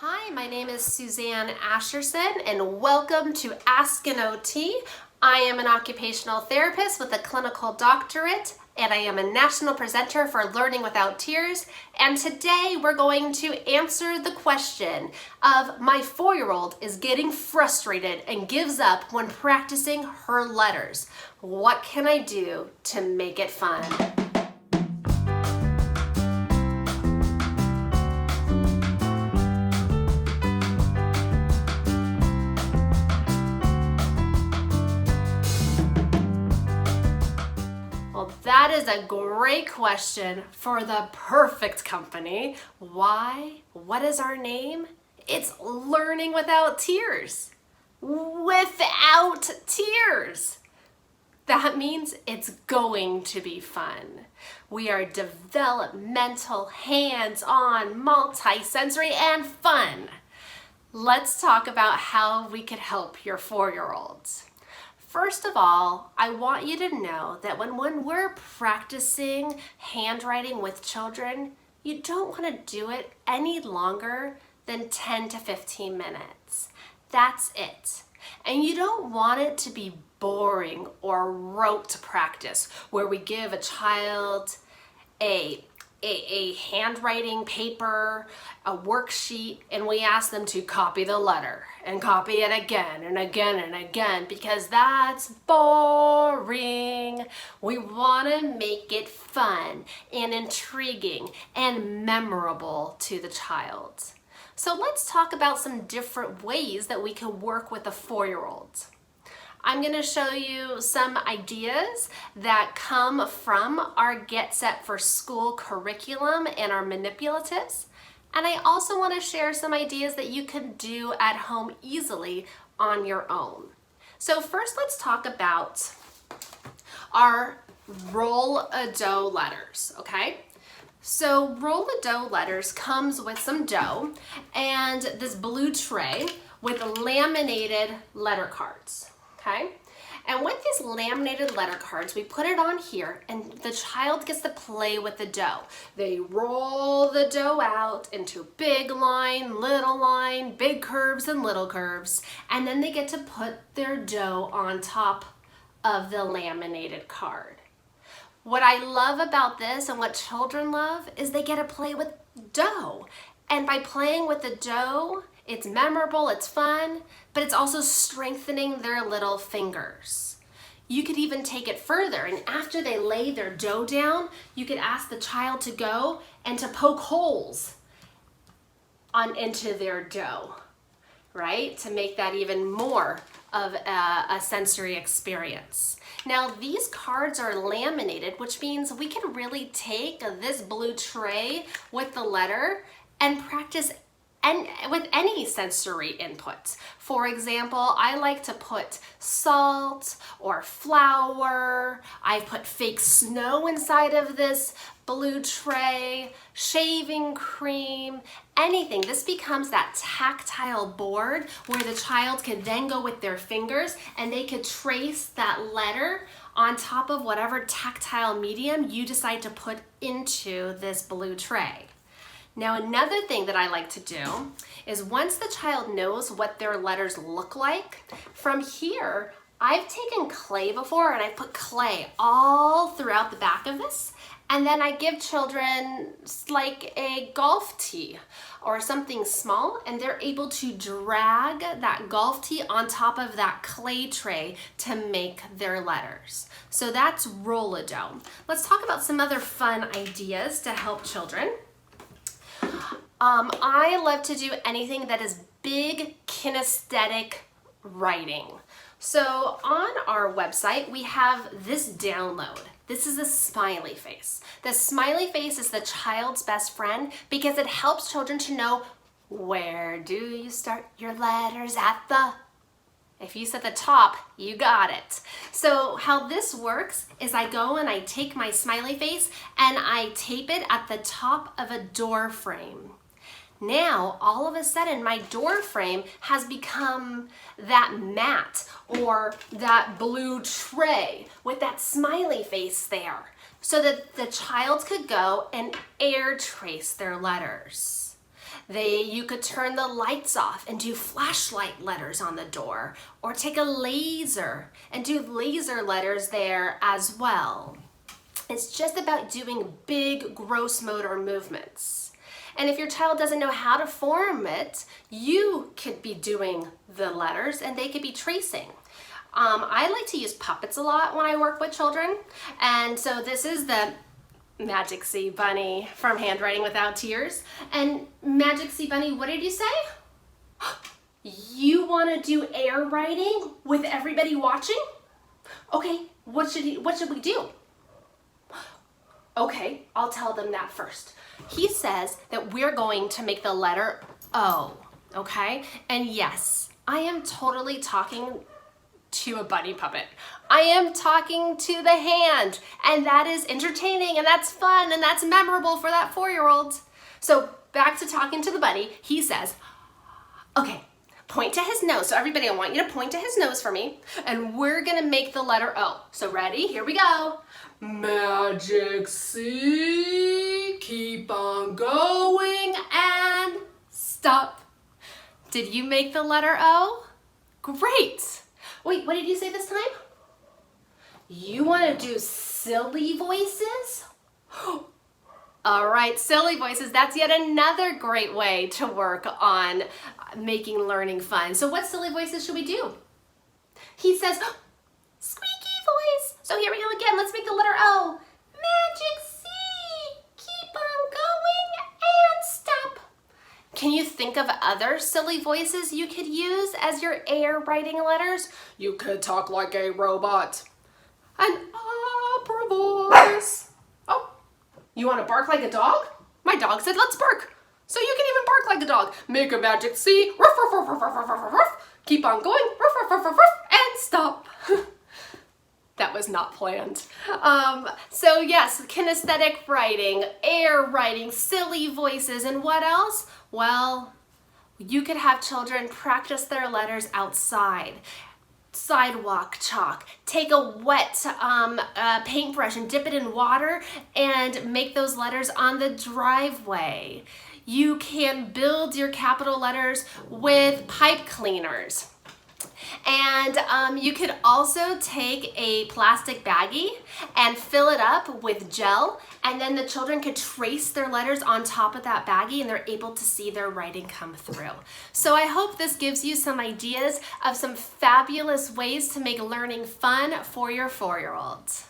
Hi, my name is Suzanne Asherson and welcome to Ask an OT. I am an occupational therapist with a clinical doctorate and I am a national presenter for Learning Without Tears. And today we're going to answer the question of my 4-year-old is getting frustrated and gives up when practicing her letters. What can I do to make it fun? Well, that is a great question for the perfect company. Why? What is our name? It's Learning Without Tears. Without tears. That means it's going to be fun. We are developmental, hands-on, multi-sensory, and fun. Let's talk about how we could help your 4-year-olds. First of all, I want you to know that when we're practicing handwriting with children, you don't want to do it any longer than 10 to 15 minutes. That's it. And you don't want it to be boring or rote practice where we give a child a handwriting paper, a worksheet, and we ask them to copy the letter and copy it again and again and again because that's boring. We want to make it fun and intriguing and memorable to the child. So let's talk about some different ways that we can work with a 4-year-old. I'm going to show you some ideas that come from our Get Set for School curriculum and our manipulatives. And I also want to share some ideas that you can do at home easily on your own. So first, let's talk about our roll-a-dough letters, okay? So roll-a-dough letters comes with some dough and this blue tray with laminated letter cards. Okay, and with these laminated letter cards, we put it on here and the child gets to play with the dough. They roll the dough out into big line, big curves and little curves, and then they get to put their dough on top of the laminated card. What I love about this and what children love is they get to play with dough. And by playing with the dough, it's memorable, it's fun, but it's also strengthening their little fingers. You could even take it further, and after they lay their dough down, you could ask the child to go and to poke holes into their dough, right? To make that even more of a sensory experience. Now, these cards are laminated, which means we can really take this blue tray with the letter and practice with any sensory input. For example, I like to put salt or flour. I've put fake snow inside of this blue tray, shaving cream, anything. This becomes that tactile board where the child can then go with their fingers and they could trace that letter on top of whatever tactile medium you decide to put into this blue tray. Now, another thing that I like to do is once the child knows what their letters look like, from here, I've taken clay before and I put clay all throughout the back of this, and then I give children like a golf tee or something small, and they're able to drag that golf tee on top of that clay tray to make their letters. So that's roll-a-dough. Let's talk about some other fun ideas to help children. I love to do anything that is big kinesthetic writing. So on our website, we have this download. This is a smiley face. The smiley face is the child's best friend because it helps children to know, where do you start your letters at the... If you said the top, you got it. So how this works is I go and I take my smiley face and I tape it at the top of a door frame. Now, all of a sudden, my door frame has become that mat or that blue tray with that smiley face there so that the child could go and air trace their letters. You could turn the lights off and do flashlight letters on the door, or take a laser and do laser letters there as well. It's just about doing big gross motor movements. And if your child doesn't know how to form it, you could be doing the letters and they could be tracing. I like to use puppets a lot when I work with children. And so this is the Magic C Bunny from Handwriting Without Tears. And Magic C Bunny, what did you say? You want to do air writing with everybody watching? Okay, what should we do? Okay, I'll tell them that first. He says that we're going to make the letter O, okay? And yes, I am totally talking to a bunny puppet. I am talking to the hand, and that is entertaining, and that's fun, and that's memorable for that 4-year-old. So back to talking to the bunny, he says, okay, point to his nose. So everybody, I want you to point to his nose for me, and we're gonna make the letter O. So ready? Here we go. Magic C, keep on going and stop. Did you make the letter O? Great. Wait, what did you say this time? You want to do silly voices? All right, silly voices. That's yet another great way to work on making learning fun. So what silly voices should we do? He says, squeaky voice. So here we go again. Let's make the letter O. Magic C. Keep on going and stop. Can you think of other silly voices you could use as your air writing letters? You could talk like a robot. An opera voice. Oh, you want to bark like a dog? My dog said let's bark. So you can even bark like a dog. Make a magic C. Ruff, ruff, ruff, ruff, ruff, ruff, ruff. Keep on going. Ruff, ruff, ruff, ruff, ruff, and stop. That was not planned. So yes, kinesthetic writing, air writing, silly voices, and what else? Well, you could have children practice their letters outside. Sidewalk chalk. Take a wet paintbrush and dip it in water and make those letters on the driveway. You can build your capital letters with pipe cleaners. And you could also take a plastic baggie and fill it up with gel, and then the children could trace their letters on top of that baggie and they're able to see their writing come through. So I hope this gives you some ideas of some fabulous ways to make learning fun for your 4-year-olds.